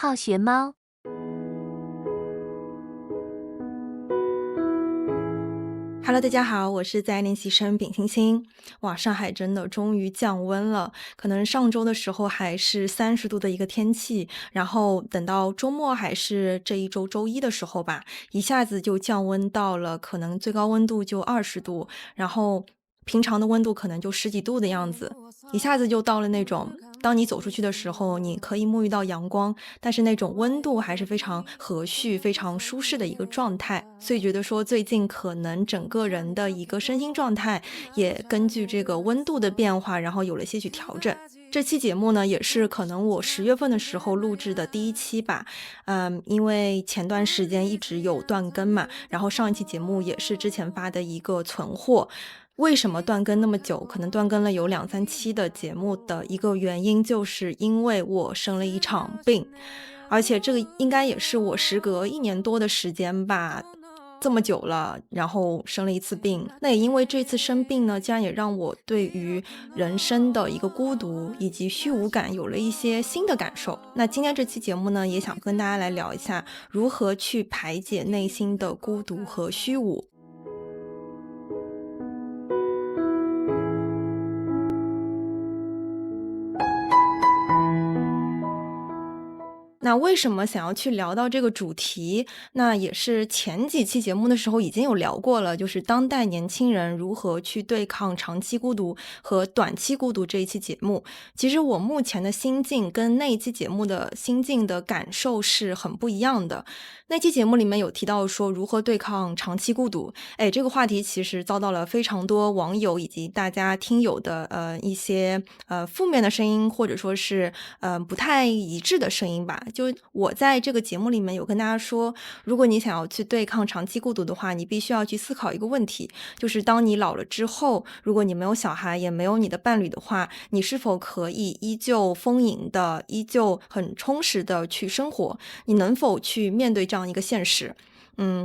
好學貓。Hello， 大家好，我是在練習生丙星星。哇，上海真的終於降溫了，可能上周的時候還是30度的一個天氣，然後等到周末還是這一周周一的時候吧，一下子就降溫到了可能最高溫度就20度，然後平常的溫度可能就10幾度的樣子，一下子就到了那種當你走出去的時候，你可以沐浴到陽光，但是那種溫度還是非常和煦、非常舒適的一個狀態。所以覺得說最近可能整個人的一個身心狀態也根據這個溫度的變化，然後有了些許調整。這期節目呢，也是可能我10月份的時候錄製的第一期吧。因為前段時間一直有斷更嘛，然後上一期節目也是之前發的一個存貨。為什麼斷更那麼久？可能斷更了有2、3期的節目的一個原因，就是因為我生了一場病，而且這個應該也是我時隔1年多的時間吧，這麼久了，然後生了一次病。那也因為這次生病呢，竟然也讓我對於人生的一個孤獨以及虛無感有了一些新的感受。那今天這期節目呢，也想跟大家來聊一下如何去排解內心的孤獨和虛無。那為什麼想要去聊到這個主題？那也是前幾期節目的時候已經有聊過了，就是當代年輕人如何去對抗長期孤獨和短期孤獨這一期節目。其實我目前的心境跟那一期節目的心境的感受是很不一樣的。那期節目裡面有提到說如何對抗長期孤獨，這個話題其實遭到了非常多網友以及大家聽友的一些負面的聲音，或者說是不太一致的聲音吧。就我在這個節目裡面有跟大家說，如果你想要去對抗長期孤獨的話，你必須要去思考一個問題，就是當你老了之後，如果你沒有小孩也沒有你的伴侶的話，你是否可以依舊豐盈的，依舊很充實的去生活？你能否去面對這樣一個現實？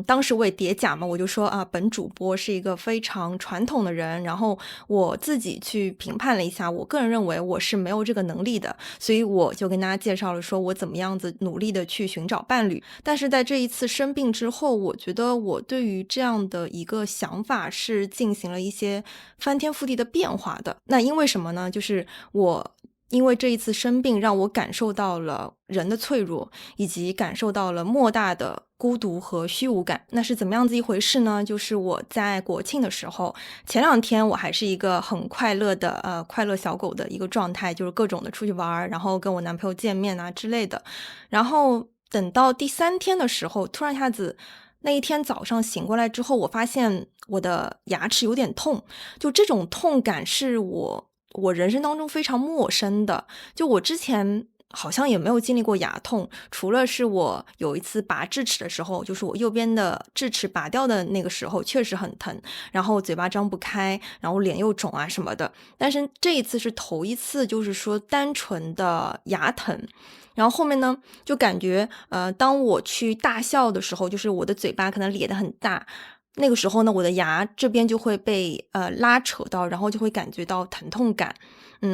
當時我也疊假嘛，我就說本主播是一個非常傳統的人，然後我自己去評判了一下，我個人認為我是沒有這個能力的，所以我就跟大家介紹了說我怎麼樣子努力的去尋找伴侶。但是在這一次生病之後，我覺得我對於這樣的一個想法是進行了一些翻天覆地的變化的。那因為什麼呢？就是因為這一次生病讓我感受到了人的脆弱，以及感受到了莫大的孤獨和虛無感。那是怎麼樣子一回事呢？就是我在國慶的時候，前2天我還是一個很快樂的快樂小狗的一個狀態，就是各種的出去玩，然後跟我男朋友見面啊之類的。然後等到第3天的時候，突然一下子那一天早上醒過來之后，我發現我的牙齒有點痛，就這種痛感是我人生當中非常陌生的，就我之前好像也沒有經歷過牙痛，除了是我有一次拔智齒的時候，就是我右邊的智齒拔掉的那個時候確實很疼，然後嘴巴張不開，然後臉又腫啊什麼的。但是這一次是頭一次，就是說單純的牙疼。然後後面呢，就感覺當我去大笑的時候，就是我的嘴巴可能咧得很大，那個時候呢，我的牙這邊就會被拉扯到，然後就會感覺到疼痛感。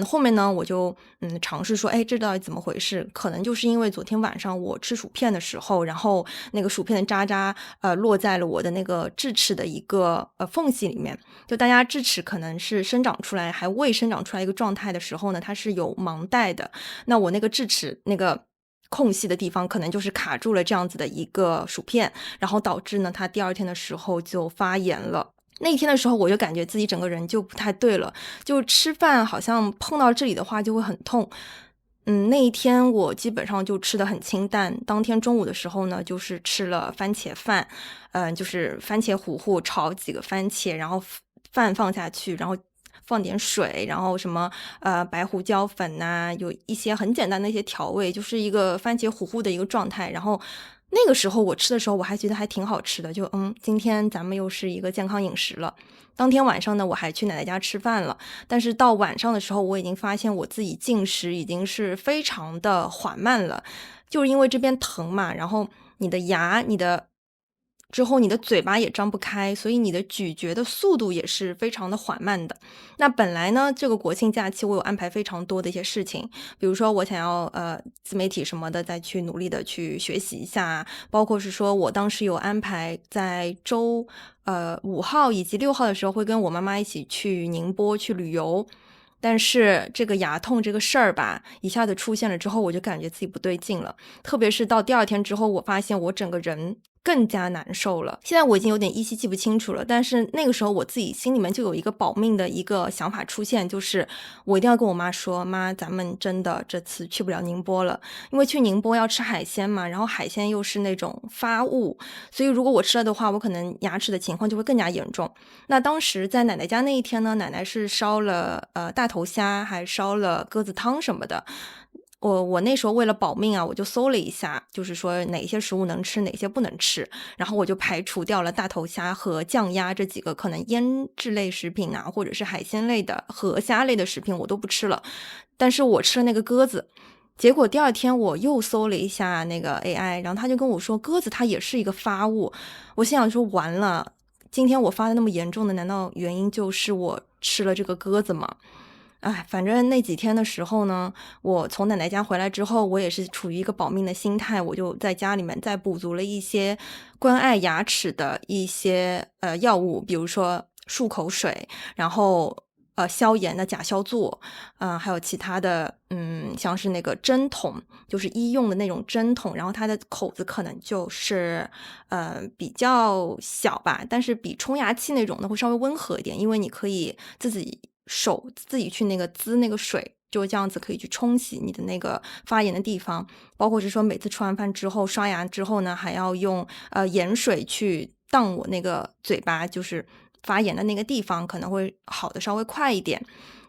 後面呢，我就嘗試說，這到底怎麼回事？可能就是因為昨天晚上我吃薯片的時候，然後那個薯片的渣渣落在了我的那個智齒的一個縫隙裡面。就大家智齒可能是生長出來還未生長出來一個狀態的時候呢，它是有盲袋的。那我那個智齒那個空隙的地方可能就是卡住了這樣子的一個薯片，然後導致呢它第2天的時候就發炎了。那一天的時候我就感覺自己整個人就不太對了，就吃飯好像碰到這裡的话就会很痛。那一天我基本上就吃得很清淡，當天中午的時候呢就是吃了番茄飯，就是番茄糊糊炒幾個番茄，然後飯放下去，然後放點水，然後什麼白胡椒粉啊，有一些很簡单的一些調味，就是一個番茄糊糊的一個狀態。然後那個時候我吃的時候我還覺得還挺好吃的，就今天咱們又是一个健康飲食了。當天晚上呢我還去奶奶家吃飯了，但是到晚上的時候我已經發現我自己進食已經是非常的緩慢了，就是因為這邊疼嘛，然後你的牙你的之後你的嘴巴也張不開，所以你的咀嚼的速度也是非常的緩慢的。那本來呢，这個國慶假期我有安排非常多的一些事情，比如說我想要自媒體什麼的再去努力的去學習一下，包括是說我當時有安排在周5號以及6號的時候會跟我媽媽一起去寧波去旅遊。但是這個牙痛這個事兒吧，一下子出現了之後，我就感覺自己不對勁了。特別是到第二天之後，我發現我整個人更加難受了。現在我已經有點依稀記不清楚了，但是那個時候我自己心裡面就有一個保命的一個想法出現，就是我一定要跟我媽說，媽，咱們真的這次去不了寧波了，因為去寧波要吃海鮮嘛，然後海鮮又是那種發物，所以如果我吃了的話，我可能牙齒的情況就會更加嚴重。那當時在奶奶家那一天呢，奶奶是燒了大頭蝦，還燒了鴿子湯什麼的。我那時候為了保命啊，我就搜了一下，就是說哪些食物能吃，哪些不能吃，然後我就排除掉了大頭蝦和醬鴨這幾個可能醃制類食品啊，或者是海鮮類的河蝦類的食品我都不吃了，但是我吃了那個鴿子。結果第二天我又搜了一下那個 AI， 然後他就跟我說鴿子它也是一個發物。我心想說完了，今天我發的那麼嚴重的，難道原因就是我吃了這個鴿子嗎？哎，反正那幾天的時候呢，我從奶奶家回來之後，我也是處於一個保命的心態，我就在家裡面再補足了一些關愛牙齒的一些藥物，比如說漱口水，然後消炎的甲硝唑，還有其他的，像是那個針筒，就是醫用的那種針筒，然後它的口子可能就是比較小吧，但是比冲牙器那種的会稍微溫和一點，因為你可以自己去那個滋那個水，就這樣子可以去沖洗你的那個發炎的地方，包括是說每次吃完飯之後刷牙之後呢，還要用鹽水去蕩我那個嘴巴，就是發炎的那個地方，可能會好的稍微快一點。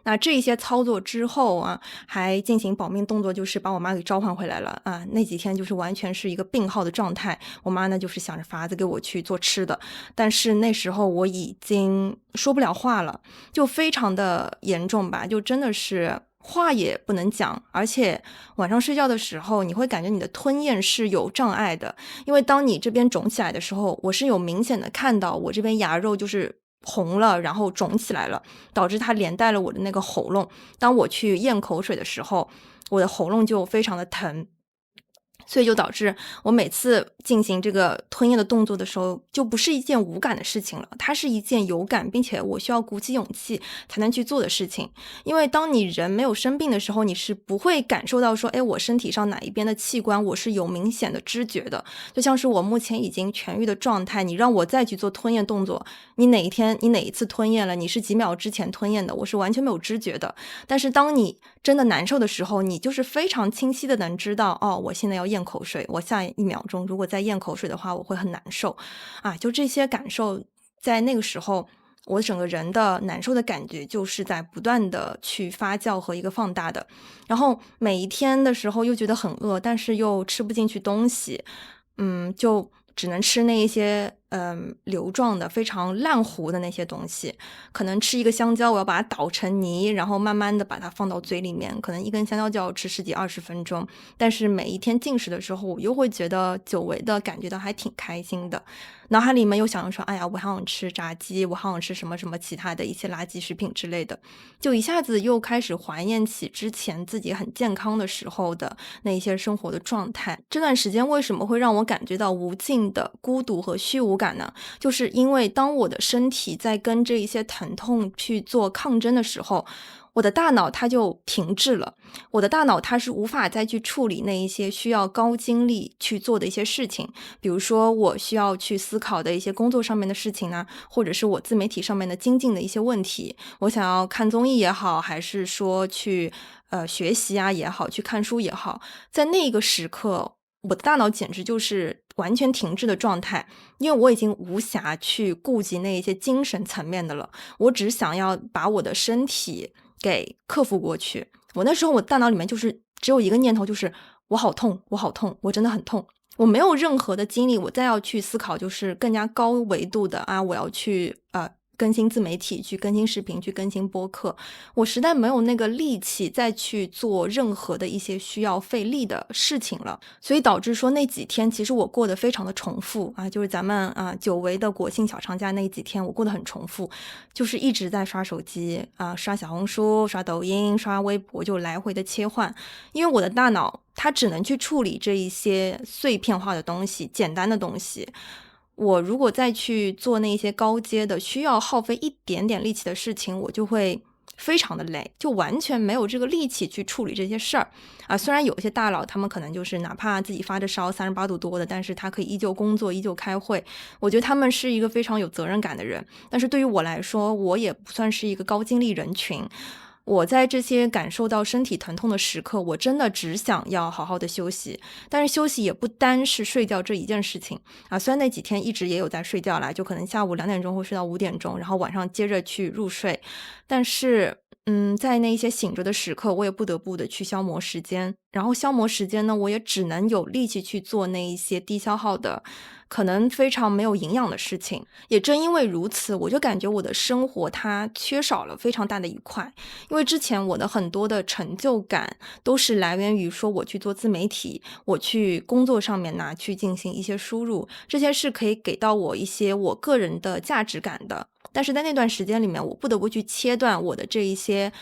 那這些操作之後啊，還進行保命動作，就是把我媽給召喚回來了啊。那幾天就是完全是一個病號的狀態，我媽呢就是想着法子給我去做吃的，但是那時候我已經說不了話了，就非常的嚴重吧，就真的是話也不能講，而且晚上睡覺的時候，你會感覺你的吞咽是有障礙的，因為當你這邊腫起來的時候，我是有明顯的看到我這邊牙肉就是紅了，然後腫起來了，導致它連帶了我的那個喉嚨。當我去咽口水的時候，我的喉嚨就非常的疼，所以就導致我每次進行這個吞咽的動作的時候，就不是一件無感的事情了，它是一件有感，並且我需要鼓起勇氣才能去做的事情。因為當你人沒有生病的時候，你是不會感受到說，哎，我身體上哪一邊的器官我是有明顯的知覺的。就像是我目前已經痊癒的狀態，你讓我再去做吞咽動作，你哪一次吞咽了，你是幾秒之前吞咽的，我是完全沒有知覺的。但是當你真的難受的时候，你就是非常清晰的能知道，哦，我現在要咽口水，我下一秒鐘如果再咽口水的話，我会很難受啊。就這些感受，在那個時候，我整個人的難受的感覺就是在不斷的去發酵和一個放大的。然後每一天的時候又覺得很餓，但是又吃不進去東西，就只能吃那一些流狀的非常爛糊的那些東西，可能吃一個香蕉我要把它搗成泥，然後慢慢的把它放到嘴裡面，可能一根香蕉就要吃10幾20分鐘。但是每一天進食的時候，我又會覺得久違的感覺到還挺開心的，腦海裡面又想說，哎呀，我好想吃炸雞，我好想吃什麼什麼其他的一些垃圾食品之類的，就一下子又開始懷念起之前自己很健康的時候的那一些生活的狀態。這段時間為什麼會讓我感覺到無盡的孤獨和虛無感呢？就是因為當我的身體在跟這一些疼痛去做抗爭的時候，我的大腦它就停滯了，我的大腦它是無法再去處理那一些需要高精力去做的一些事情，比如說我需要去思考的一些工作上面的事情呢，或者是我自媒體上面的精進的一些問題，我想要看綜藝也好，還是說去學習啊也好，去看書也好，在那個時刻我的大腦簡直就是完全停滯的狀態，因為我已经無暇去顧及那一些精神層面的了，我只想要把我的身體給克服過去。我那時候我大腦裡面就是只有一個念頭，就是我好痛，我好痛，我真的很痛。我沒有任何的精力我再要去思考就是更加高維度的啊，我要去更新自媒體，去更新視頻，去更新播客，我實在沒有那個力氣再去做任何的一些需要費力的事情了，所以導致說那幾天其實我過得非常的重複啊，就是咱們久違的國慶小長假那幾天我過得很重複，就是一直在刷手機啊，刷小紅書、刷抖音、刷微博，就來回的切換，因為我的大腦它只能去處理這一些碎片化的東西、簡單的東西。我如果再去做那些高階的需要耗費一點點力氣的事情，我就會非常的累，就完全沒有這個力氣去處理這些事兒啊。雖然有些大佬他們可能就是哪怕自己發着燒38度多的，但是他可以依舊工作，依舊開會，我覺得他們是一個非常有責任感的人。但是對於我來說，我也不算是一個高精力人群。我在這些感受到身體疼痛的時刻，我真的只想要好好的休息。但是休息也不單是睡覺这一件事情啊，雖然那幾天一直也有在睡覺啦，就可能下午2點鐘會睡到5點鐘，然後晚上接着去入睡。但是在那一些醒着的時刻，我也不得不的去消磨時間。然後消磨时间呢，我也只能有力气去做那一些低消耗的，可能非常沒有營養的事情。也正因為如此，我就感覺我的生活它缺少了非常大的一塊。因為之前我的很多的成就感都是來源於說我去做自媒體，我去工作上面拿去進行一些輸入，這些是可以給到我一些我個人的價值感的。但是在那段時間裡面，我不得不去切斷我的這一些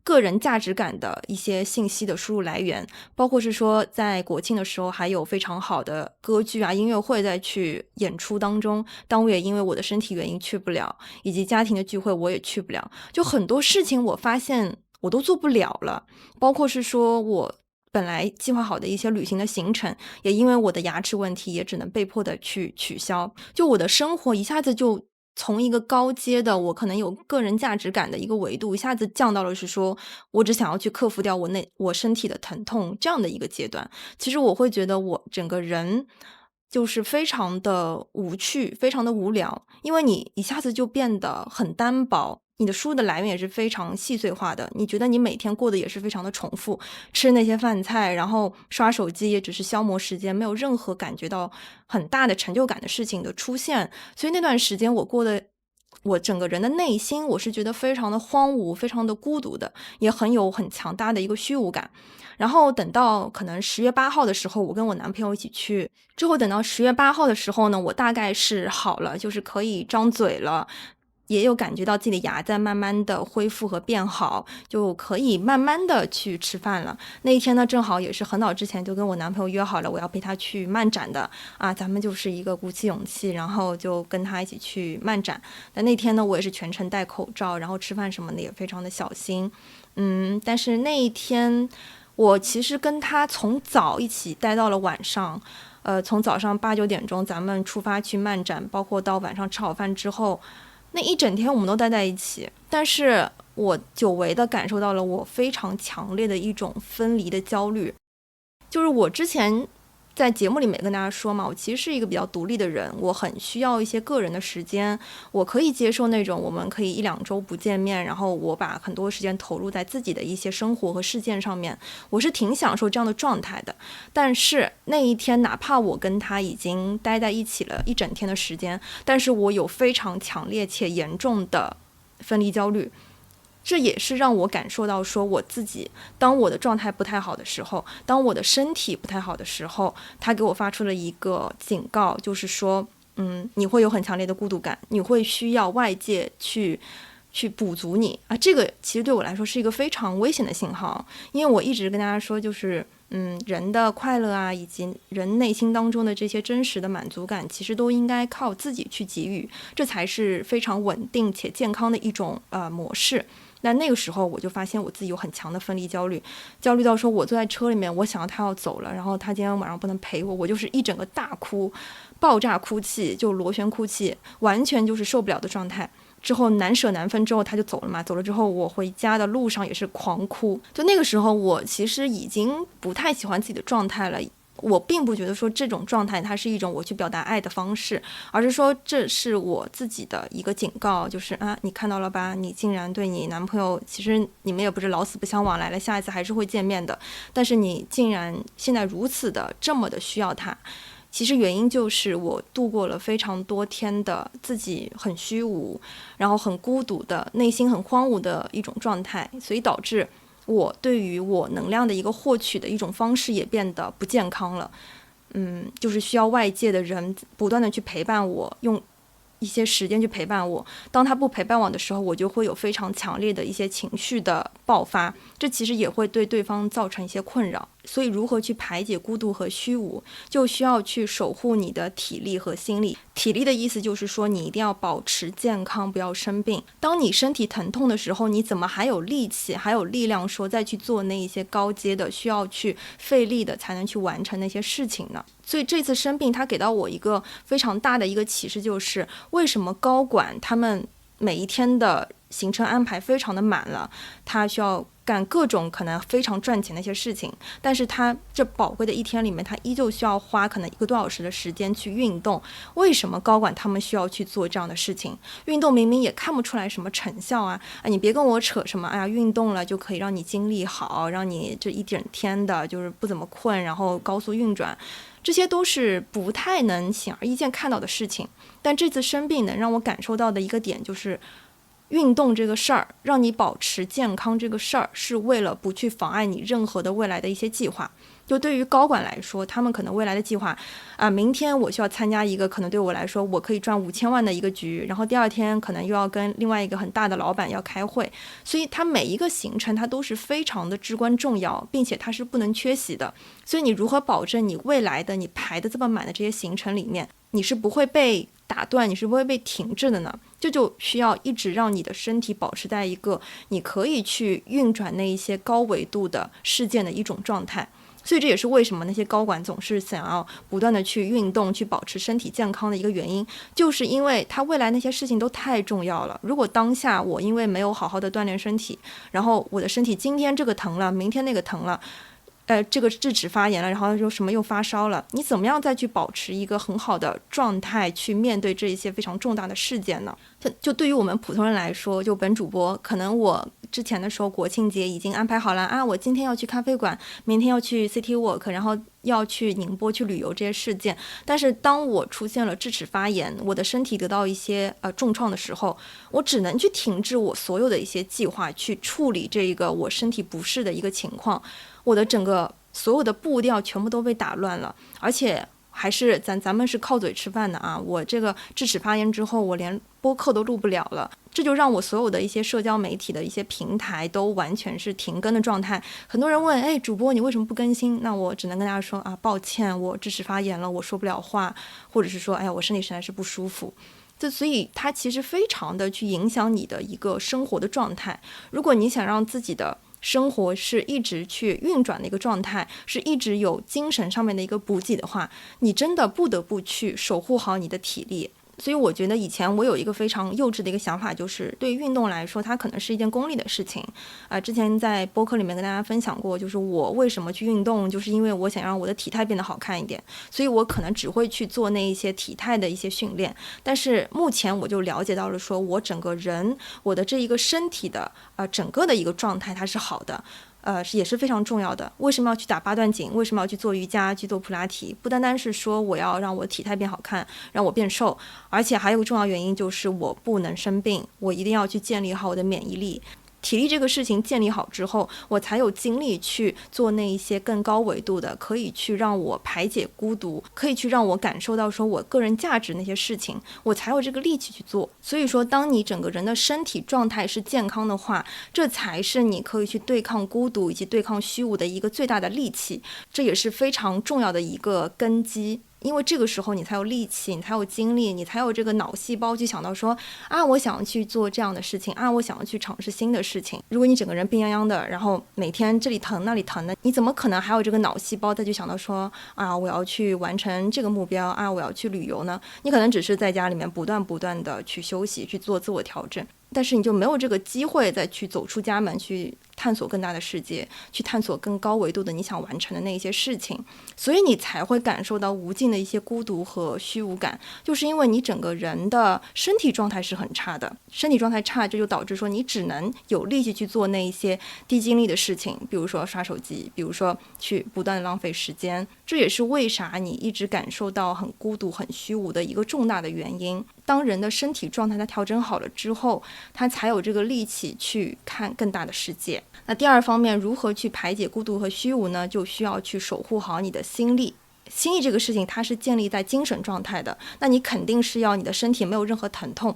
個人價值感的一些信息的輸入來源，包括是說在國慶的時候還有非常好的歌劇啊、音樂會在去演出當中，但我也因為我的身體原因去不了，以及家庭的聚會我也去不了，就很多事情我發現我都做不了了，包括是說我本來計劃好的一些旅行的行程，也因為我的牙齒問題也只能被迫的去取消，就我的生活一下子就從一個高階的我可能有個人價值感的一個維度，一下子降到了是說我只想要去克服掉我身體的疼痛這樣的一個階段。其實我會覺得我整個人就是非常的無趣，非常的無聊，因為你一下子就變得很單薄，你的输入的來源也是非常細碎化的，你覺得你每天過得也是非常的重複，吃那些飯菜，然後刷手機也只是消磨時間，沒有任何感覺到很大的成就感的事情的出現。所以那段時間我整個人的內心我是覺得非常的荒芜，非常的孤獨的，也很強大的一個虛無感。然後等到可能10月8號的時候，我跟我男朋友一起去，之後等到10月8號的時候呢，我大概是好了，就是可以張嘴了，也有感覺到自己的牙在慢慢的恢復和变好，就可以慢慢的去吃飯了。那一天呢，正好也是很早之前就跟我男朋友約好了，我要陪他去漫展的啊，咱們就是一個鼓起勇气，然後就跟他一起去漫展。但那天呢，我也是全程戴口罩，然後吃飯什麼的也非常的小心。但是那一天我其實跟他從早一起待到了晚上，從早上8、9點鐘咱們出發去漫展，包括到晚上吃好飯之後，那一整天我們都待在一起，但是我久違的感受到了我非常強烈的一種分離的焦慮。就是我之前在節目裡面跟大家說嘛，我其實是一個比較獨立的人，我很需要一些個人的時間，我可以接受那種我們可以1-2周不見面，然後我把很多時間投入在自己的一些生活和事件上面，我是挺享受这樣的狀態的。但是那一天哪怕我跟他已經待在一起了一整天的時間，但是我有非常強烈且嚴重的分離焦慮。這也是讓我感受到說我自己當我的狀態不太好的時候，當我的身體不太好的時候，他給我發出了一個警告，就是說你會有很強烈的孤獨感，你會需要外界去補足你啊。這個其實對我來說是一個非常危險的信號，因為我一直跟大家說，就是人的快樂啊，以及人內心當中的這些真實的滿足感，其實都應該靠自己去給予，這才是非常穩定且健康的一種模式。那個時候我就發現我自己有很強的分離焦慮，焦慮到說我坐在車裡面，我想要他要走了，然後他今天晚上不能陪我，我就是一整個大哭，爆炸哭泣，就螺旋哭泣，完全就是受不了的狀態。之後難捨難分之後他就走了嘛，走了之後我回家的路上也是狂哭。就那個時候我其實已經不太喜歡自己的狀態了，我並不覺得說這種狀態它是一種我去表達愛的方式，而是說這是我自己的一個警告，就是你看到了吧，你竟然對你男朋友，其實你們也不是老死不相往來了，下一次還是會見面的，但是你竟然現在如此的這麼的需要他，其實原因就是我度過了非常多天的自己很虛無，然後很孤獨的內心很荒芜的一種狀態，所以導致我對於我能量的一個獲取的一種方式也變得不健康了。就是需要外界的人不斷的去陪伴我，用一些時間去陪伴我。當他不陪伴我的時候，我就會有非常強烈的一些情緒的爆發，這其實也會對對方造成一些困擾。所以如何去排解孤獨和虛無，就需要去守護你的體力和心理。體力的意思就是說，你一定要保持健康，不要生病。當你身體疼痛的時候，你怎麼還有力氣還有力量說再去做那一些高階的需要去費力的才能去完成那些事情呢？所以這次生病它給到我一個非常大的一個啟示，就是為什麼高管他們每一天的行程安排非常的滿了，他需要幹各種可能非常賺錢的一些事情，但是他這寶貴的一天裡面，他依舊需要花可能1個多小時的時間去運動。為什麼高管他們需要去做這樣的事情？運動明明也看不出來什麼成效啊！你別跟我扯什麼，哎呀，運動了就可以讓你精力好，讓你這一整天的就是不怎麼困，然後高速運轉，這些都是不太能顯而易見看到的事情。但這次生病能讓我感受到的一個點就是，運動這個事兒，讓你保持健康這個事兒，是為了不去妨礙你任何的未來的一些計劃。就對於高管來說，他们可能未來的計劃明天我需要參加一個可能對我來說我可以賺5000萬的一個局，然後第二天可能又要跟另外一個很大的老闆要開會，所以他每一個行程它都是非常的至關重要，並且它是不能缺席的。所以你如何保證你未來的你排的這麼滿的這些行程裡面，你是不會被打斷，你是不會被停滯的呢？這就需要一直讓你的身體保持在一個你可以去運轉那一些高維度的事件的一種狀態。所以這也是為什麼那些高管總是想要不斷的去運動，去保持身體健康的一個原因，就是因為他未來那些事情都太重要了。如果當下我因為沒有好好的鍛鍊身體，然後我的身體今天這個疼了，明天那個疼了，這個智齒發炎了，然後又發燒了，你怎麼樣再去保持一個很好的狀態去面對這一些非常重大的事件呢？就對於我們普通人來說，就本主播，可能我之前的時候國慶節已經安排好了啊，我今天要去咖啡館，明天要去 City Walk， 然後要去寧波去旅遊這些事件。但是當我出現了智齒發炎，我的身體得到一些重創的時候，我只能去停滯我所有的一些計劃，去處理這個我身體不適的一個情況。我的整個所有的步調全部都被打亂了，而且還是咱們是靠嘴吃飯的啊！我這個智齒發炎之後，我連播客都錄不了了，這就讓我所有的一些社交媒體的一些平台都完全是停更的狀態。很多人問，哎，主播你為什麼不更新？那我只能跟大家說啊，抱歉，我智齒發炎了，我說不了話，或者是說，哎呀，我身體實在是不舒服。所以它其實非常的去影響你的一個生活的狀態。如果你想讓自己的生活是一直去運轉的一個狀態，是一直有精神上面的一個補給的話，你真的不得不去守護好你的體力。所以我覺得以前我有一個非常幼稚的一個想法，就是對於運動來說，它可能是一件功利的事情。之前在播客裡面跟大家分享過，就是我為什麼去運動，就是因為我想讓我的體態變得好看一點，所以我可能只會去做那一些體態的一些訓練。但是目前我就了解到了，說我整個人，我的這一個身體的整個的一個狀態它是好的。也是非常重要的。為什麼要去打8段錦？為什麼要去做瑜伽、去做普拉提？不單單是說我要讓我體態變好看，讓我變瘦，而且還有一個重要原因就是我不能生病，我一定要去建立好我的免疫力。體力這個事情建立好之後，我才有精力去做那一些更高維度的，可以去讓我排解孤獨，可以去讓我感受到說我個人價值那些事情，我才有這個力氣去做。所以說，當你整個人的身體狀態是健康的話，這才是你可以去對抗孤獨以及對抗虛無的一個最大的利器，這也是非常重要的一個根基。因為這個時候你才有力氣，你才有精力，你才有這個腦細胞去想到說啊，我想要去做這樣的事情啊，我想要去嘗試新的事情。如果你整個人病殃殃的，然後每天這裡疼那裡疼的，你怎麼可能還有這個腦細胞再去想到說啊，我要去完成這個目標啊，我要去旅遊呢？你可能只是在家裡面不斷的去休息，去做自我調整，但是你就沒有這個機會再去走出家門，去探索更大的世界，去探索更高維度的你想完成的那些事情，所以你才会感受到无盡的一些孤獨和虛無感，就是因為你整個人的身體狀態是很差的，身體狀態差，這就導致說你只能有力氣去做那一些低精力的事情，比如說刷手機，比如說去不斷的浪費時間。這也是為啥你一直感受到很孤獨很虛無的一個重大的原因。當人的身體狀態它調整好了之後，他才有這個力氣去看更大的世界。那第二方面，如何去排解孤獨和虛無呢？就需要去守護好你的心力。心力這個事情它是建立在精神狀態的，那你肯定是要你的身體沒有任何疼痛，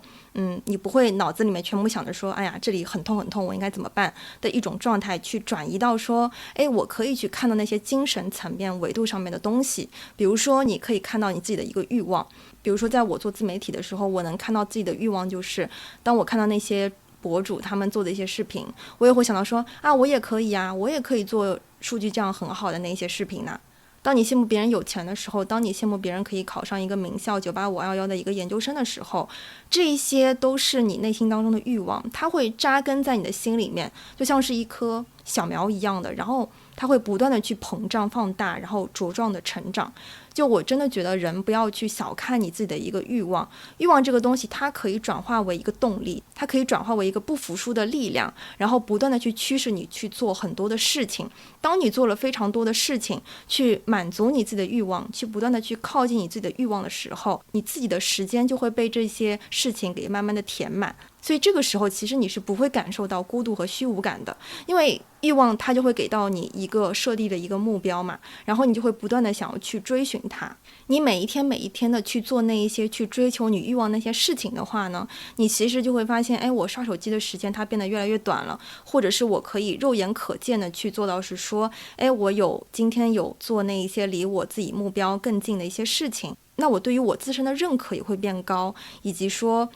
你不會腦子裡面全部想着說，哎呀，這裡很痛很痛，我應該怎麼辦的一種狀態，去轉移到說，我可以去看到那些精神層面維度上面的東西。比如說你可以看到你自己的一個慾望，比如說在我做自媒體的時候，我能看到自己的慾望，就是當我看到那些博主他們做的一些视頻，我也會想到說，我也可以啊，我也可以做数据这樣很好的那些视頻呢。當你羨慕別人有錢的時候，當你羨慕別人可以考上一個名校985、211的一個研究生的時候，這一些都是你內心當中的慾望，它會扎根在你的心裡面，就像是一棵小苗一樣的，然後它會不斷的去膨脹放大，然後茁壯的成長。就我真的覺得人不要去小看你自己的一個慾望，慾望這個東西它可以轉化為一個動力，它可以轉化為一個不服輸的力量，然後不斷的去驅使你去做很多的事情。當你做了非常多的事情去滿足你自己的慾望，去不斷的去靠近你自己的慾望的時候，你自己的時間就會被這些事情給慢慢的填滿。所以這個時候其實你是不會感受到孤獨和虛無感的，因為慾望它就會給到你一個設定的一個目標嘛，然後你就會不斷的想要去追尋它。你每一天每一天的去做那一些去追求你慾望那些事情的話呢，你其實就會發現，我刷手機的時間它變得越來越短了，或者是我可以肉眼可見的去做到是說，我今天有做那一些離我自己目標更近的一些事情，那我对於我自身的認可也會變高，以及說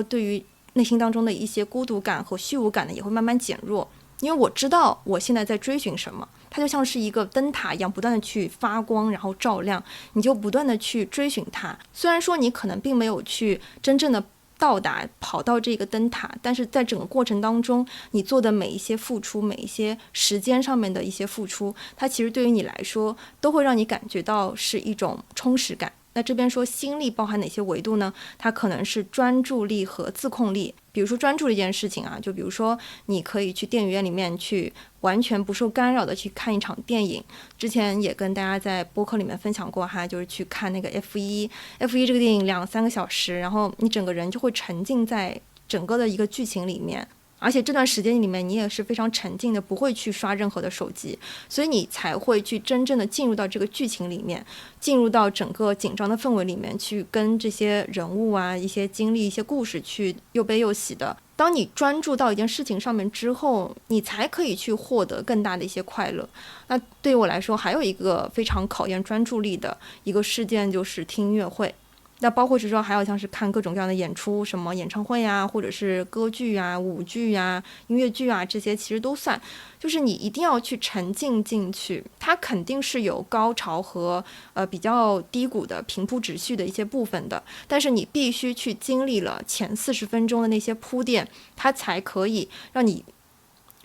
對於內心當中的一些孤獨感和虛無感呢，也會慢慢減弱。因為我知道我現在在追尋什麼，它就像是一個燈塔一樣，不斷的去發光，然後照亮，你就不斷的去追尋它。雖然說你可能並沒有去真正的到達跑到這個燈塔，但是在整個過程當中，你做的每一些付出，每一些時間上面的一些付出，它其實對於你來說都會讓你感覺到是一種充實感。那這邊說心力包含哪些維度呢？它可能是專注力和自控力。比如說專注這件事情啊，就比如說你可以去電影院裡面去完全不受干擾的去看一場電影。之前也跟大家在播客裡面分享過哈，就是去看那個 F1 這個電影2-3個小時，然後你整個人就會沉浸在整個的一個劇情裡面。而且這段時間裡面你也是非常沉浸的，不會去刷任何的手機，所以你才會去真正的進入到這個劇情裡面，進入到整個緊張的氛圍裡面去，跟這些人物啊、一些經歷、一些故事去又悲又喜的。當你專注到一件事情上面之後，你才可以去獲得更大的一些快樂。那對於我來說，還有一個非常考驗專注力的一個事件就是聽音樂會。那包括是說還有像是看各種各樣的演出，什麼演唱會啊，或者是歌劇啊、舞劇啊、音樂劇啊，這些其實都算。就是你一定要去沉浸進去，它肯定是有高潮和比較低谷的平鋪直敘的一些部分的，但是你必須去經歷了前40分鐘的那些鋪墊，它才可以讓你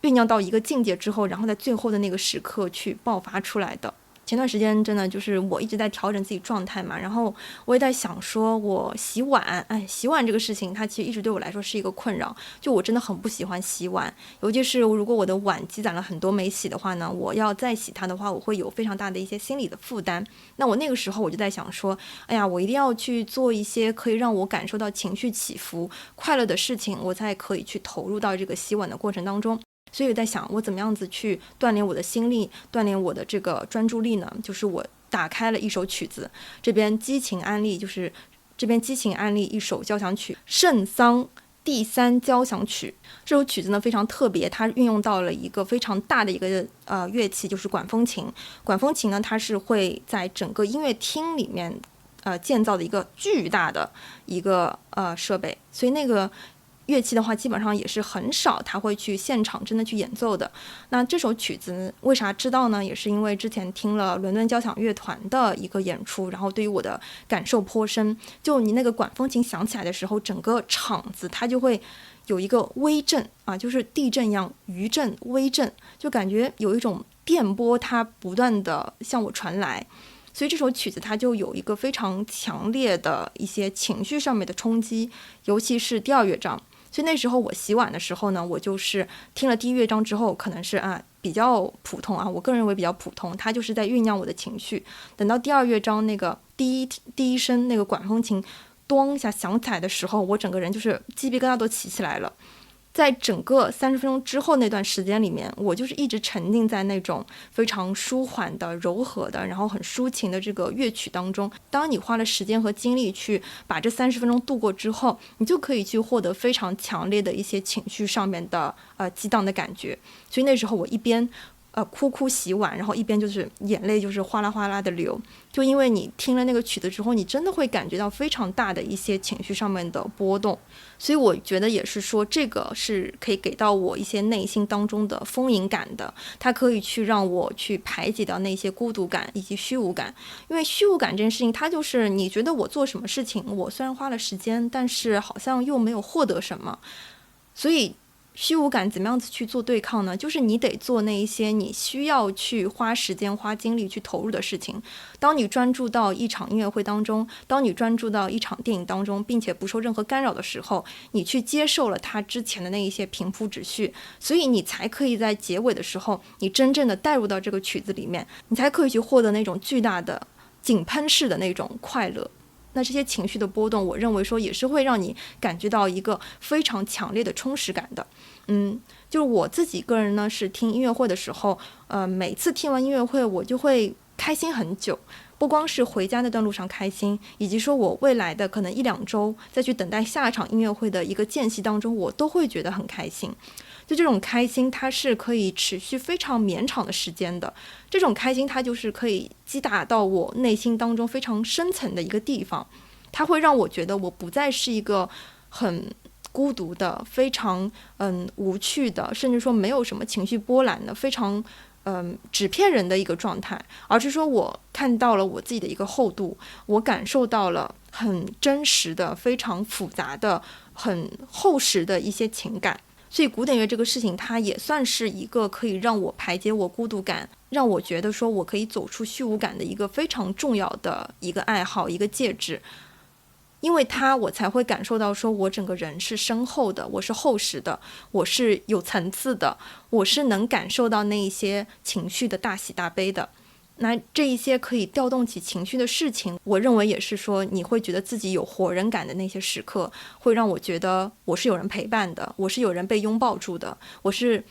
醞釀到一個境界之後，然後在最後的那個時刻去爆發出來的。前段時間真的就是我一直在調整自己狀態嘛，然後我也在想說我洗碗，洗碗这個事情它其實一直對我來說是一個困擾，就我真的很不喜歡洗碗，尤其是如果我的碗積攢了很多沒洗的話呢，我要再洗它的話，我會有非常大的一些心理的負擔。那我那個時候我就在想說，我一定要去做一些可以讓我感受到情緒起伏快樂的事情，我才可以去投入到這個洗碗的過程當中。所以我在想我怎麼樣子去鍛鍊我的心力，鍛鍊我的這個專注力呢？就是我打開了一首曲子，這邊激情安利一首交響曲，聖桑第3交響曲。這首曲子呢非常特別，它運用到了一個非常大的一個樂器，就是管風琴。管風琴呢，它是會在整個音樂廳裡面建造的一個巨大的一個設備，所以那個樂器的話，基本上也是很少他會去現場真的去演奏的。那這首曲子為啥知道呢？也是因為之前聽了倫敦交響樂團的一個演出，然後對於我的感受頗深。就你那個管風琴響起來的時候，整個場子它就會有一個微震啊，就是地震一樣，餘震、微震，就感覺有一種電波它不斷的向我傳來。所以這首曲子它就有一個非常強烈的一些情緒上面的衝擊，尤其是第二樂章。所以那時候我洗碗的時候呢，我就是聽了第一樂章之后，可能是比較普通我個人認為比較普通，它就是在醞釀我的情緒。等到第二樂章那個第一聲那個管風琴咚一下響起來的時候，我整個人就是雞皮疙瘩都起起來了。在整個30分鐘之後那段時間裡面，我就是一直沉浸在那種非常舒緩的、柔和的，然後很抒情的這個樂曲當中。當你花了時間和精力去把這30分鐘度過之後，你就可以去獲得非常強烈的一些情緒上面的激盪的感覺。所以那時候我一邊哭洗碗，然後一邊就是眼淚就是嘩啦嘩啦的流，就因為你聽了那個曲子之後，你真的會感覺到非常大的一些情緒上面的波動。所以我覺得也是說，這個是可以給到我一些內心當中的豐盈感的，它可以去讓我去排解到那些孤獨感以及虛無感。因為虛無感这件事情，它就是你覺得我做什麼事情，我雖然花了時間，但是好像又沒有獲得什麼。所以虛無感怎麼樣子去做對抗呢？就是你得做那一些你需要去花時間花精力去投入的事情。當你專注到一場音樂會當中，當你專注到一場電影當中，並且不受任何干擾的時候，你去接受了它之前的那一些平鋪直敘，所以你才可以在結尾的時候，你真正的帶入到這個曲子裡面，你才可以去獲得那種巨大的井噴式的那種快樂。那這些情緒的波動，我認為說也是會讓你感覺到一個非常強烈的充實感的。就是我自己個人呢，是聽音樂會的時候，每次聽完音樂會，我就會開心很久。不光是回家那段路上開心，以及說我未來的可能1-2週再去等待下一場音樂會的一個間隙當中，我都會覺得很開心。就這種開心，它是可以持續非常綿長的時間的。這種開心，它就是可以擊打到我內心當中非常深層的一個地方。它會讓我覺得我不再是一個很孤獨的、非常無趣的，甚至說沒有什麼情緒波瀾的、非常紙片人的一個狀態，而是說我看到了我自己的一個厚度，我感受到了很真實的、非常複雜的、很厚實的一些情感。所以古典樂這個事情，它也算是一個可以讓我排解我孤獨感，讓我覺得說我可以走出虛無感的一個非常重要的一個愛好，一個介質。因為它，我才會感受到說我整個人是深厚的，我是厚實的，我是有層次的，我是能感受到那一些情緒的大喜大悲的。那這一些可以調動起情緒的事情，我認為也是說你會覺得自己有活人感的那些時刻，會讓我覺得我是有人陪伴的，我是有人被擁抱住的，我是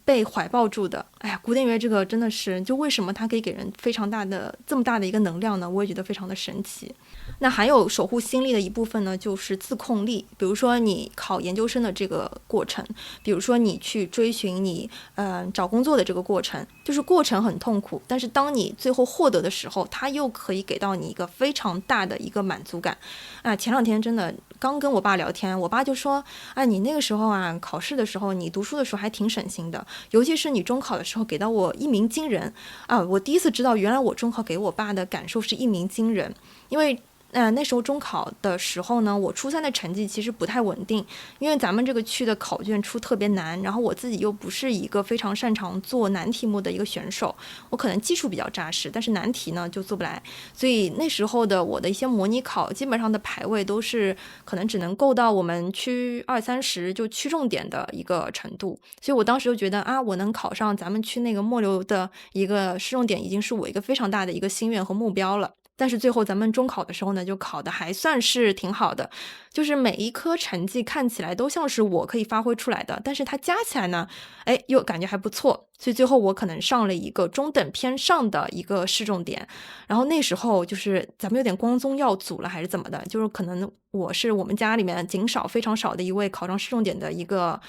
被懷抱住的。哎呀，古典樂這個真的是，就為什麼它可以給人非常大的這麼大的一個能量呢？我也覺得非常的神奇。那還有守護心力的一部分呢，就是自控力。比如說你考研究生的這個過程，比如說你去追尋你找工作的這個過程，就是過程很痛苦，但是当你最後獲得的時候，它又可以給到你一個非常大的一個滿足感。前2天真的剛跟我爸聊天，我爸就說你那個時候考試的時候，你讀書的時候還挺省心的，尤其是你中考的時候給到我一鸣驚人我第一次知道原來我中考給我爸的感受是一鳴驚人。因為那時候中考的時候呢，我初3的成績其實不太穩定，因為咱們這個區的考卷出特別難，然後我自己又不是一個非常擅長做難題目的一個選手，我可能技術比較扎實，但是難題呢就做不來，所以那時候的我的一些模擬考基本上的排位都是可能只能夠到我們區20-30就區重點的一個程度，所以我當時就覺得我能考上咱們區那個末流的一個市重點已經是我一個非常大的一個心願和目標了。但是最後咱們中考的時候呢，就考的還算是挺好的，就是每一科成績看起來都像是我可以發揮出來的，但是它加起來呢，又感覺還不錯。所以最後我可能上了一個中等偏上的一個市重點，然後那時候就是咱們有點光宗耀祖了還是怎麼的，就是可能我是我们家裡面非常少的一位考上市重點的一個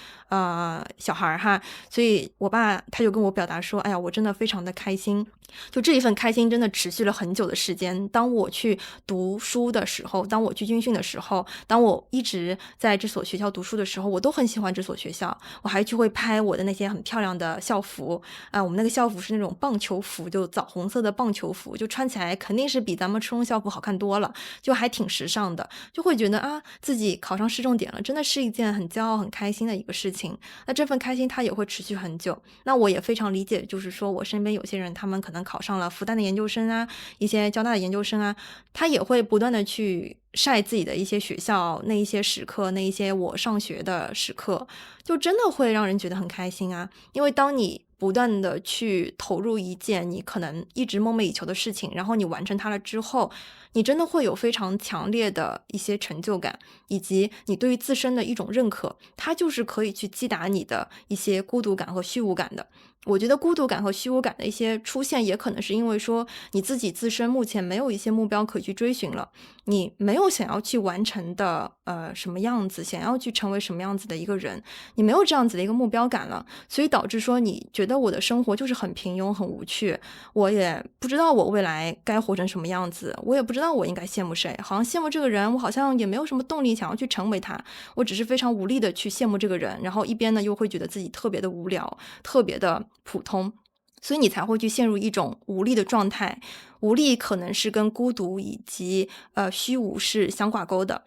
小孩哈，所以我爸他就跟我表達說，哎呀，我真的非常的開心，就這一份開心真的持續了很久的時間。當我去讀書的時候，當我去軍訓的時候，當我一直在這所學校讀書的時候，我都很喜歡這所學校，我還去會拍我的那些很漂亮的校服我們那個校服是那種棒球服，就棗紅色的棒球服，就穿起來肯定是比咱們初中校服好看多了，就還挺時尚的，就會覺得自己考上市重點了，真的是一件很骄傲很開心的一個事情。那這份開心它也會持續很久。那我也非常理解，就是說我身邊有些人他們可能考上了復旦的研究生一些交大的研究生他也會不斷的去曬自己的一些學校那一些時刻，那一些我上學的時刻，就真的會讓人覺得很開心因為當你不斷的去投入一件你可能一直夢寐以求的事情，然後你完成它了之後，你真的會有非常強烈的一些成就感，以及你對於自身的一種認可，它就是可以去擊打你的一些孤獨感和虛無感的。我覺得孤獨感和虛无感的一些出現，也可能是因為說你自己自身目前沒有一些目標可以去追尋了，你沒有想要去完成的什麼樣子，想要去成為什麼樣子的一個人，你沒有這樣子的一個目標感了，所以導致說你覺得我的生活就是很平庸很無趣，我也不知道我未來該活成什麼樣子，我也不知道我應該羨慕誰，好像羨慕這個人，我好像也沒有什麼動力想要去成為他，我只是非常無力的去羨慕這個人，然後一邊呢又會覺得自己特別的無聊，特別的普通，所以你才會去陷入一種無力的狀態。無力可能是跟孤獨以及虛無是相掛鈎的。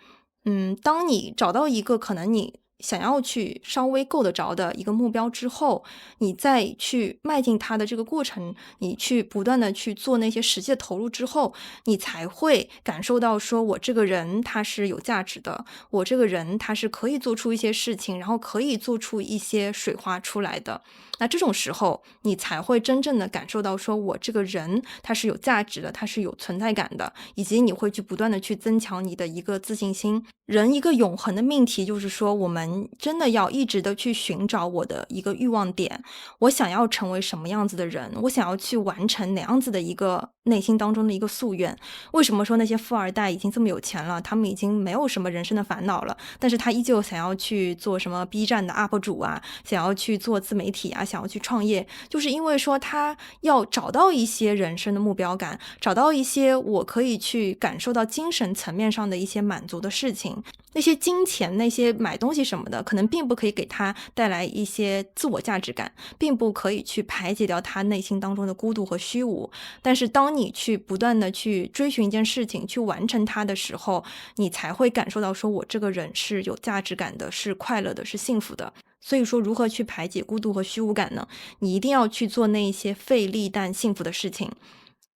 當你找到一個可能你想要去稍微夠得着的一個目標之後，你再去邁進它的這個過程，你去不斷的去做那些實際的投入之後，你才會感受到說我這個人他是有價值的，我這個人他是可以做出一些事情，然後可以做出一些水花出來的。那這種時候你才會真正的感受到說我這個人他是有價值的，他是有存在感的，以及你會去不断的去增強你的一個自信心。人一個永恆的命題就是說，我們真的要一直的去尋找我的一個慾望點，我想要成為什麼樣子的人，我想要去完成哪樣子的一個內心當中的一個夙願。為什麼說那些富二代已經這麼有錢了，他們已經沒有什麼人生的煩惱了，但是他依舊想要去做什麼 B 站的 UP 主想要去做自媒體想要去創業，就是因為說他要找到一些人生的目標感，找到一些我可以去感受到精神層面上的一些滿足的事情。那些金錢，那些买東西什麼的，可能並不可以給他帶來一些自我價值感，並不可以去排解掉他內心當中的孤獨和虛無。但是當你去不斷的去追尋一件事情，去完成它的時候，你才會感受到說我這個人是有價值感的，是快樂的，是幸福的。所以说如何去排解孤獨和虛無感呢？你一定要去做那一些費力但幸福的事情。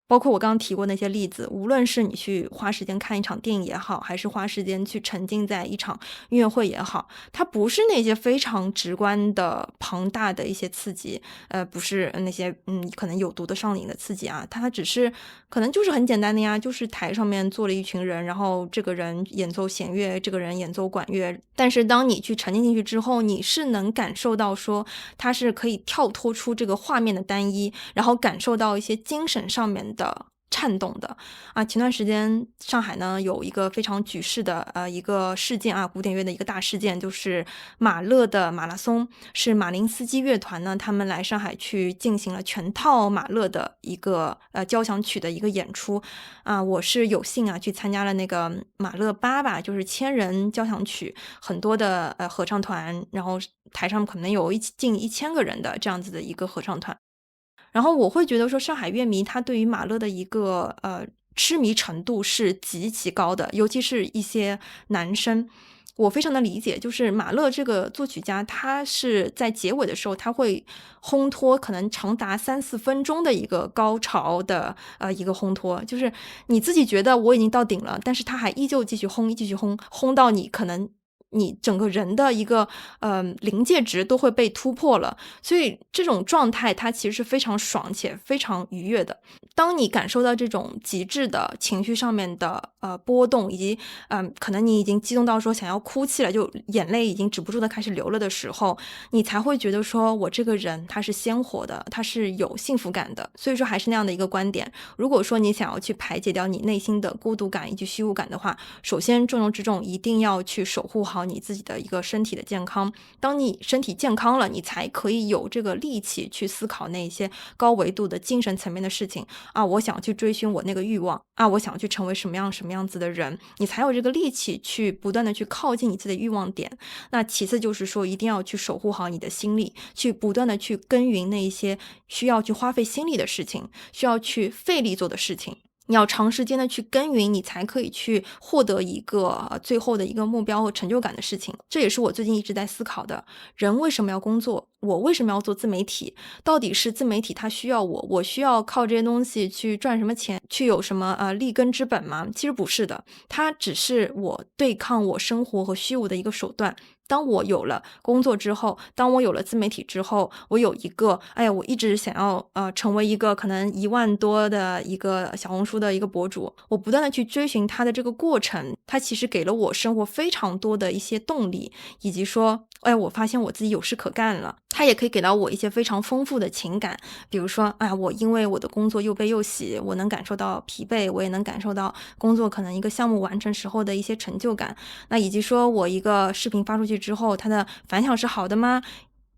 包括我剛剛提過那些例子，無論是你去花時間看一場電影也好，還是花時間去沉浸在一場音樂會也好，它不是那些非常直觀的龐大的一些刺激，不是那些可能有毒的上癮的刺激它只是可能就是很簡單的呀，就是台上面坐了一群人，然後這個人演奏弦樂，這個人演奏管樂，但是當你去沉浸進去之後，你是能感受到說它是可以跳脫出這個畫面的單一，然後感受到一些精神上面的颤動的前段時間上海呢有一個非常舉世的一個事件古典樂的一個大事件，就是馬勒的馬拉松，是馬林斯基樂團呢他們來上海去進行了全套馬勒的一個交響曲的一個演出我是有幸去參加了那個馬勒8吧，就是1000人交響曲，很多的合唱團，然後台上可能有近1000個人的這樣子的一個合唱團。然後我會覺得說上海樂迷他對於馬勒的一個痴迷程度是極其高的，尤其是一些男生，我非常的理解，就是馬勒這個作曲家他是在結尾的時候他會烘托可能長達3-4分鐘的一個高潮的一個烘托，就是你自己覺得我已經到頂了，但是他還依舊繼續烘到你可能你整個人的一個臨界值都會被突破了，所以這種狀態它其實是非常爽且非常愉悅的。當你感受到這種極致的情緒上面的波動，以及可能你已經激動到說想要哭泣了，就眼淚已經止不住的開始流了的時候，你才會覺得說我這個人他是鮮活的，他是有幸福感的。所以說還是那樣的一個觀點，如果說你想要去排解掉你內心的孤獨感以及虛無感的話，首先重中之重一定要去守護好你自己的一個身體的健康。當你身體健康了，你才可以有這個力氣去思考那些高維度的精神层面的事情啊，我想去追尋我那個慾望啊，我想去成為什麼樣子的人，你才有這個力氣去不斷的去靠近你自己的慾望點。那其次就是說一定要去守護好你的心力，去不斷的去耕耘那一些需要去花費心力的事情，需要去費力做的事情。你要長時間的去耕耘，你才可以去獲得一個最後的一個目標和成就感的事情。這也是我最近一直在思考的，人為什麼要工作？我為什麼要做自媒體？到底是自媒体它需要我需要靠這些東西去賺什麼錢，去有什麼立根之本嗎？其實不是的，它只是我對抗我生活和虛無的一個手段。當我有了工作之後，当我有了自媒体之後，我有一個我一直想要成為一個可能1萬多的一個小紅書的一個博主，我不断的去追尋它的這個過程，它其實給了我生活非常多的一些動力，以及說我發現我自己有事可幹了。它也可以給到我一些非常豐富的情感，比如说我因為我的工作又悲又喜，我能感受到疲憊，我也能感受到工作可能一個項目完成時候的一些成就感。那以及說我一個視頻發出去之後，它的反響是好的嗎？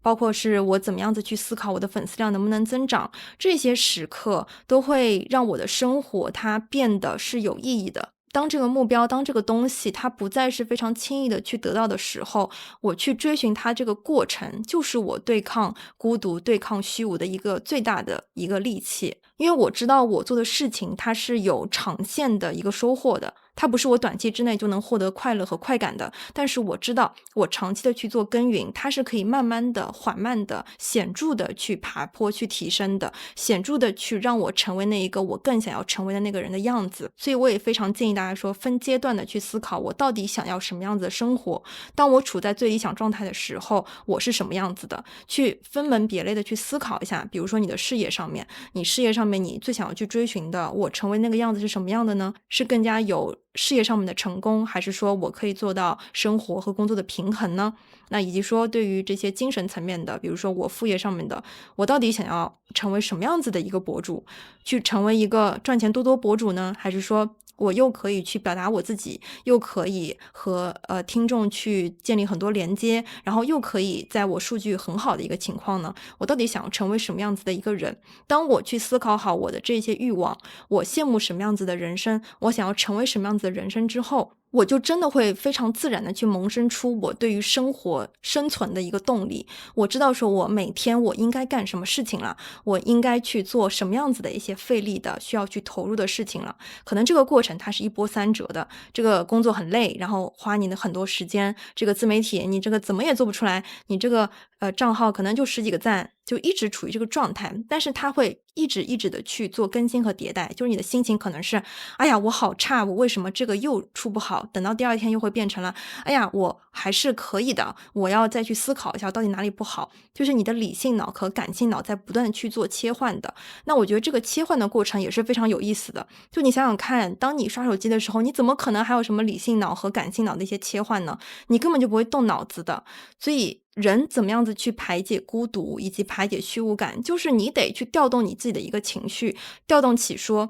包括是我怎麼樣子去思考我的粉絲量能不能增長，這些時刻都會讓我的生活它變得是有意義的。當這個目標，當這個東西它不再是非常輕易的去得到的時候，我去追尋它這個過程，就是我對抗孤獨、對抗虛無的一個最大的一個利器。因為我知道我做的事情它是有長線的一個收穫的，它不是我短期之內就能獲得快樂和快感的，但是我知道我長期的去做耕耘，它是可以慢慢的、緩慢的、顯著的去爬坡、去提升的，顯著的去讓我成為那一個我更想要成為的那個人的樣子。所以我也非常建議大家說，分階段的去思考我到底想要什麼樣子的生活。當我處在最理想狀態的時候，我是什麼樣子的，去分門別類的去思考一下。比如說你的事業上面，你事業上面你最想要去追尋的，我成為那個樣子是什麼樣的呢？是更加有事業上面的成功，還是說我可以做到生活和工作的平衡呢？那以及說对于这些精神层面的，比如说我副業上面的，我到底想要成為什麼樣子的一個博主，去成為一個賺錢多多博主呢？還是說我又可以去表達我自己，又可以和聽眾去建立很多連接，然後又可以在我數據很好的一個情況呢？我到底想成為什麼樣子的一個人？當我去思考好我的這些慾望，我羨慕什麼樣子的人生，我想要成為什麼樣子的人生之後，我就真的會非常自然的去萌生出我對於生活生存的一個動力。我知道說我每天我應該幹什麼事情了，我應該去做什麼樣子的一些費力的需要去投入的事情了。可能這個過程它是一波三折的，這個工作很累，然後花你的很多時間，這個自媒體你這個怎麼也做不出來，你這個賬號可能就10幾個讚，就一直處於這個狀態，但是它會一直的去做更新和迭代。就是你的心情可能是哎呀我好差，我為什麼這個又出不好，等到第二天又會變成了哎呀我還是可以的，我要再去思考一下到底哪裡不好。就是你的理性腦和感性腦在不斷的去做切換的。那我覺得這個切換的過程也是非常有意思的。就你想想看，當你刷手機的時候，你怎麼可能還有什麼理性腦和感性腦的一些切換呢？你根本就不會動腦子的。所以人怎麼樣子去排解孤獨以及排解虛無感，就是你得去調動你自己的一個情緒，調動起說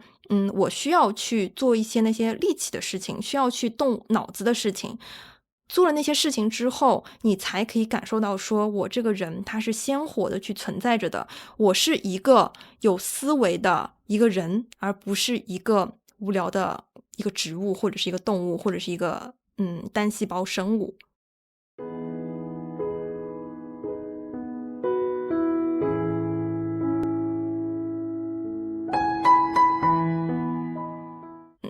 我需要去做一些那些力氣的事情，需要去動腦子的事情。做了那些事情之後，你才可以感受到說我這個人他是鮮活的去存在着的，我是一個有思維的一個人，而不是一個無聊的一個植物，或者是一個動物，或者是一個單細胞生物。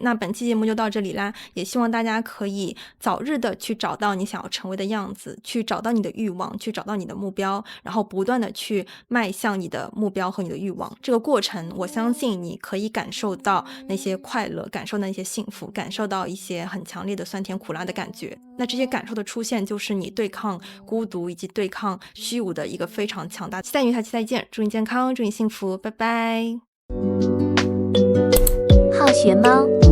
那本期節目就到這裡啦，也希望大家可以早日的去找到你想要成為的樣子，去找到你的慾望，去找到你的目標，然後不斷的去邁向你的目標和你的慾望。這個過程，我相信你可以感受到那些快樂，感受到那些幸福，感受到一些很強烈的酸甜苦辣的感覺。那這些感受的出現，就是你對抗孤獨以及对抗虛無的一個非常強大。期待與你下期再見，祝你健康，祝你幸福，拜拜。好學貓。